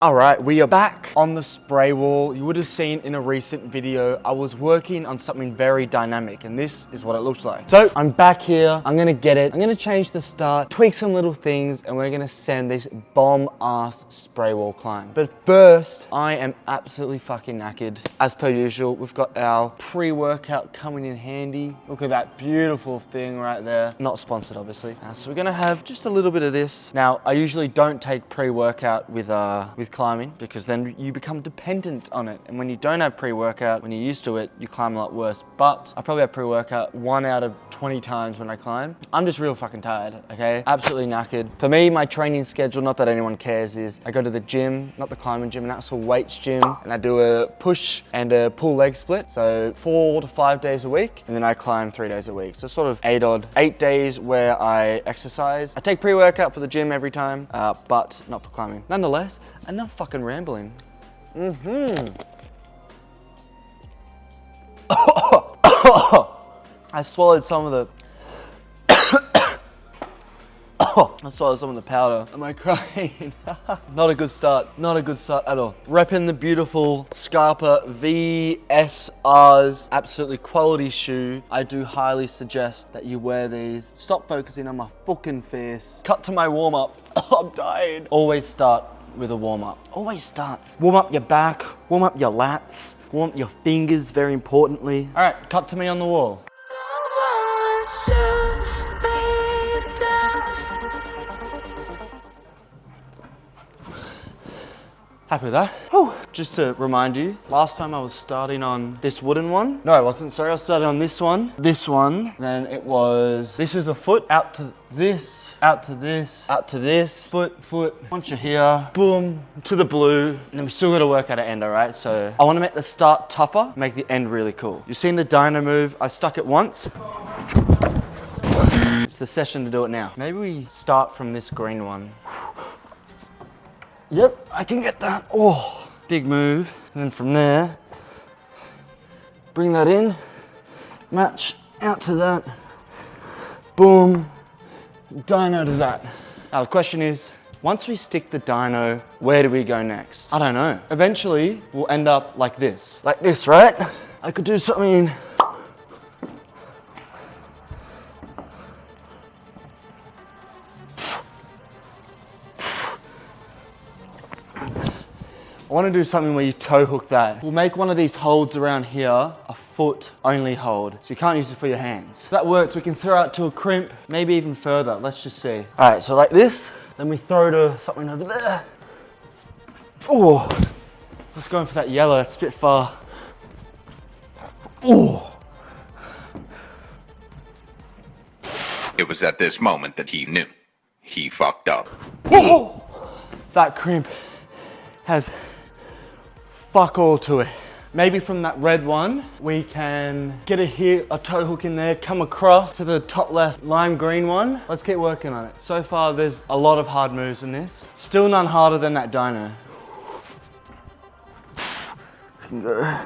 All right, we are back on the spray wall. You would have seen in a recent video, I was working on something very dynamic and this is what it looks like. So I'm back here, I'm gonna get it. I'm gonna change the start, tweak some little things, and we're gonna send this bomb ass spray wall climb. But first, I am absolutely fucking knackered. As per usual, we've got our pre-workout coming in handy. Look at that beautiful thing right there. Not sponsored, obviously. So we're gonna have just a little bit of this. Now, I usually don't take pre-workout with climbing because then you become dependent on it. And when you don't have pre-workout, when you're used to it, you climb a lot worse. But I probably have pre-workout 1 out of 20 times when I climb. I'm just real fucking tired, okay? Absolutely knackered. For me, my training schedule, not that anyone cares, is I go to the gym, not the climbing gym, an actual weights gym, and I do a push and a pull leg split. So 4 to 5 days a week, and then I climb 3 days a week. So sort of 8 days where I exercise. I take pre-workout for the gym every time, but not for climbing. Nonetheless, enough fucking rambling. I swallowed some of the I swallowed some of the powder. Am I crying? Not a good start. Not a good start at all. Repping the beautiful Scarpa VSRs. Absolutely quality shoe. I do highly suggest that you wear these. Stop focusing on my fucking face. Cut to my warm up. I'm dying. Always start with a warm up. Always start. Warm up your back. Warm up your lats. Warm up your fingers, very importantly. All right, cut to me on the wall. Happy with that. Whew. Just to remind you, last time I was starting on this wooden one. No, I wasn't, sorry. I was starting on this one, then it was, this is a foot, out to this, out to this, out to this, foot. Once you're here, boom, to the blue, and then we still gotta work out an end, all right? So I wanna make the start tougher, make the end really cool. You've seen the dyno move, I stuck it once. It's the session to do it now. Maybe we start from this green one. Yep, I can get that. Oh, big move. And then from there, bring that in, match out to that, boom, dyno to that. Now the question is, once we stick the dyno, where do we go next? I don't know. Eventually, we'll end up like this, right? I could do something. I want to do something where you toe hook that. We'll make one of these holds around here a foot only hold, so you can't use it for your hands. If that works, we can throw out to a crimp, maybe even further. Let's just see. All right, so like this, then we throw to something over there. Oh, let's go in for that yellow, that's a bit far. Oh. It was at this moment that he knew. He fucked up. Oh. That crimp has fuck all to it. Maybe from that red one, we can get a toe hook in there, come across to the top left lime green one. Let's keep working on it. So far, there's a lot of hard moves in this. Still none harder than that dyno. We can go.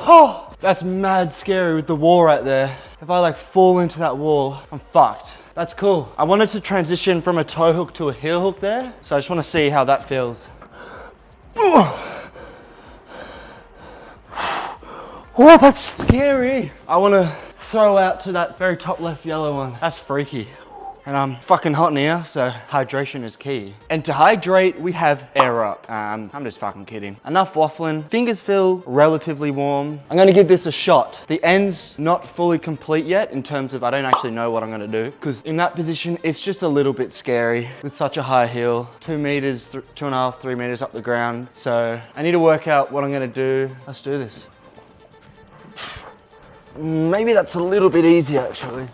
Oh, that's mad scary with the wall right there. If I like fall into that wall, I'm fucked. That's cool. I wanted to transition from a toe hook to a heel hook there, so I just want to see how that feels. Oh, that's scary. I want to throw out to that very top left yellow one. That's freaky. And I'm fucking hot in here, so hydration is key. And to hydrate, we have air up. I'm just fucking kidding. Enough waffling. Fingers feel relatively warm. I'm gonna give this a shot. The end's not fully complete yet in terms of I don't actually know what I'm gonna do. Because in that position, it's just a little bit scary with such a high heel. 2 meters, 2.5, 3 meters up the ground. So I need to work out what I'm gonna do. Let's do this. Maybe that's a little bit easier actually.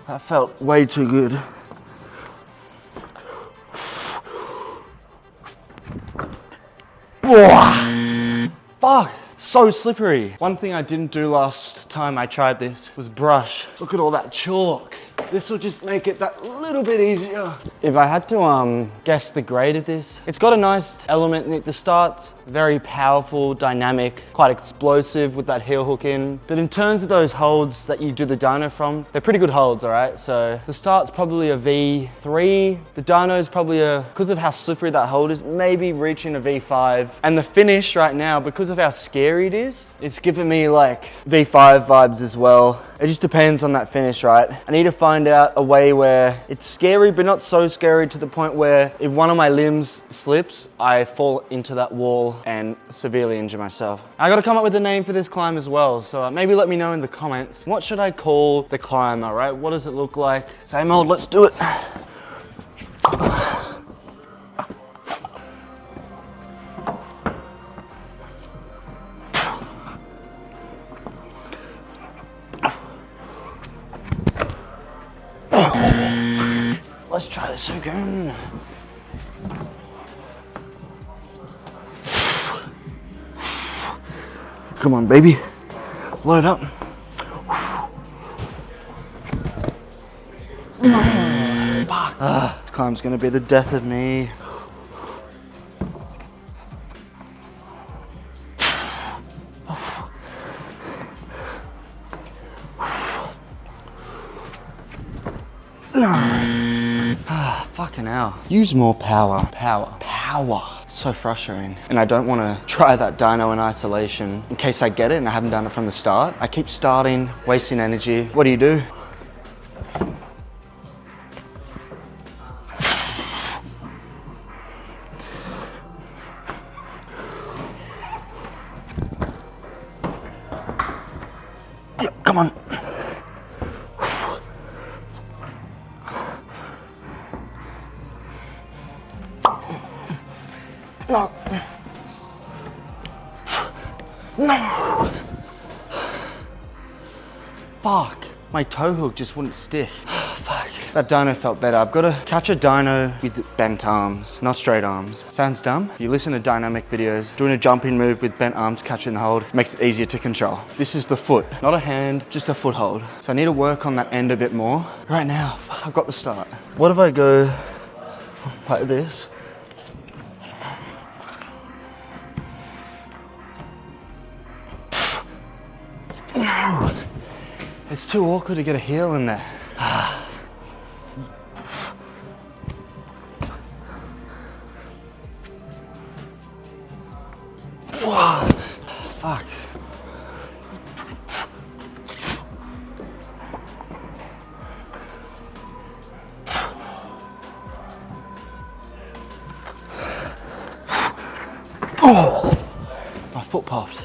That felt way too good. Fuck, so slippery. One thing I didn't do last time I tried this was brush. Look at all that chalk. This will just make it that little bit easier. If I had to guess the grade of this, it's got a nice element in it. The start's very powerful, dynamic, quite explosive with that heel hook in. But in terms of those holds that you do the dyno from, they're pretty good holds, all right? So the start's probably a V3. The dyno's probably because of how slippery that hold is, maybe reaching a V5. And the finish right now, because of how scary it is, it's giving me like V5 vibes as well. It just depends on that finish, right? I need to find out a way where it's scary, but not so scary to the point where if one of my limbs slips, I fall into that wall and severely injure myself. I gotta come up with a name for this climb as well. So maybe let me know in the comments. What should I call the climb, all right? What does it look like? Same old, let's do it. Let's try this again. Come on, baby. Load up. Fuck. This climb's gonna be the death of me. Fucking hell. Use more power. Power. So frustrating. And I don't want to try that dyno in isolation in case I get it and I haven't done it from the start. I keep starting, wasting energy. What do? Yep, come on. No. No. Fuck. My toe hook just wouldn't stick. Fuck. That dyno felt better. I've got to catch a dyno with bent arms, not straight arms. Sounds dumb? You listen to dynamic videos, doing a jumping move with bent arms, catching the hold, makes it easier to control. This is the foot, not a hand, just a foothold. So I need to work on that end a bit more. Right now, I've got the start. What if I go like this? It's too awkward to get a heel in there. Whoa. Fuck. Oh, my foot popped.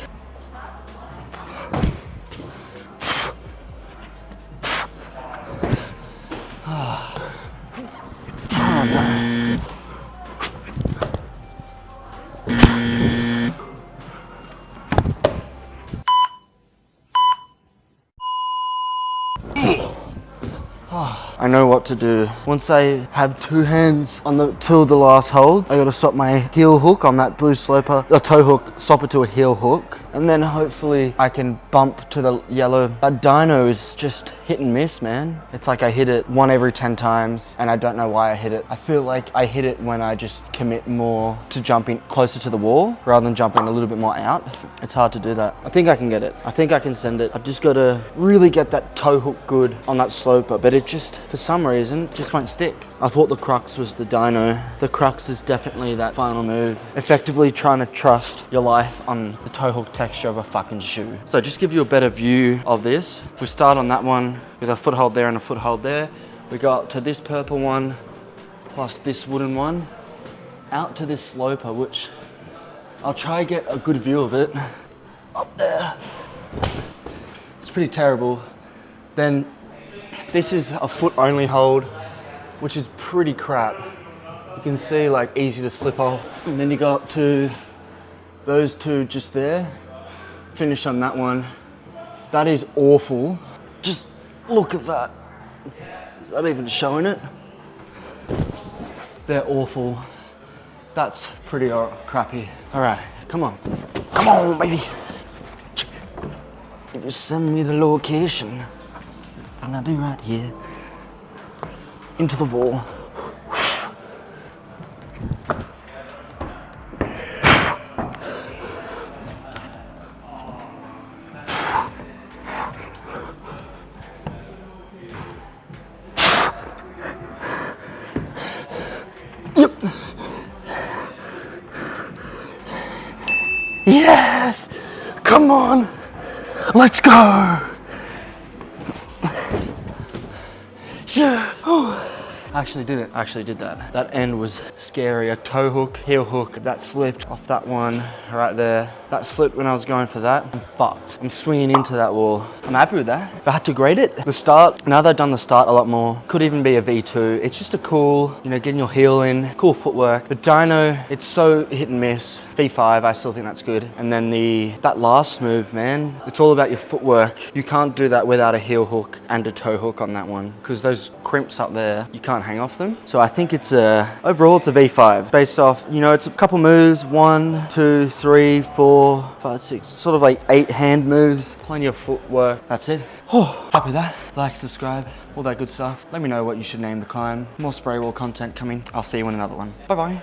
I know what to do. Once I have two hands on the two of the last hold, I gotta swap my heel hook on that blue sloper, the toe hook, swap it to a heel hook, and then hopefully I can bump to the yellow. That dyno is just hit and miss, man. It's like I hit it 1 every 10 times, and I don't know why I hit it. I feel like I hit it when I just commit more to jumping closer to the wall rather than jumping a little bit more out. It's hard to do that. I think I can get it. I think I can send it. I've just gotta really get that toe hook good on that sloper, but it just, for some reason, just won't stick. I thought the crux was the dyno. The crux is definitely that final move. Effectively trying to trust your life on the toe hook texture of a fucking shoe. So just give you a better view of this. We start on that one with a foothold there and a foothold there. We go up to this purple one, plus this wooden one, out to this sloper, which I'll try get a good view of it. Up there. It's pretty terrible. Then this is a foot only hold, which is pretty crap. You can see like easy to slip off. And then you go up to those two just there. Finish on that one. That is awful. Just look at that. Is that even showing it? They're awful. That's pretty crappy. All right, come on. Come on, baby. If you send me the location, and I'll be right here. into the wall. Yep. Yes! Come on! Let's go! Yeah! I actually did it. I actually did that. That end was scary. A toe hook, heel hook, that slipped off that one right there. That slipped when I was going for that. I'm fucked. I'm swinging into that wall. I'm happy with that. If I had to grade it, the start, now that I've done the start a lot more, could even be a V2. It's just a cool, you know, getting your heel in, cool footwork. The dyno, it's so hit and miss. V5, I still think that's good. And then that last move, man, it's all about your footwork. You can't do that without a heel hook and a toe hook on that one, because those crimps up there, you can't hang off them. So I think overall it's a V5 based off, you know, it's a couple moves, 1, 2, 3, 4, 5, 6, sort of like 8 hand moves, plenty of footwork. That's it. Oh, happy with that. Like, subscribe, all that good stuff. Let me know what you should name the climb. More spray wall content coming. I'll see you in another one. Bye bye.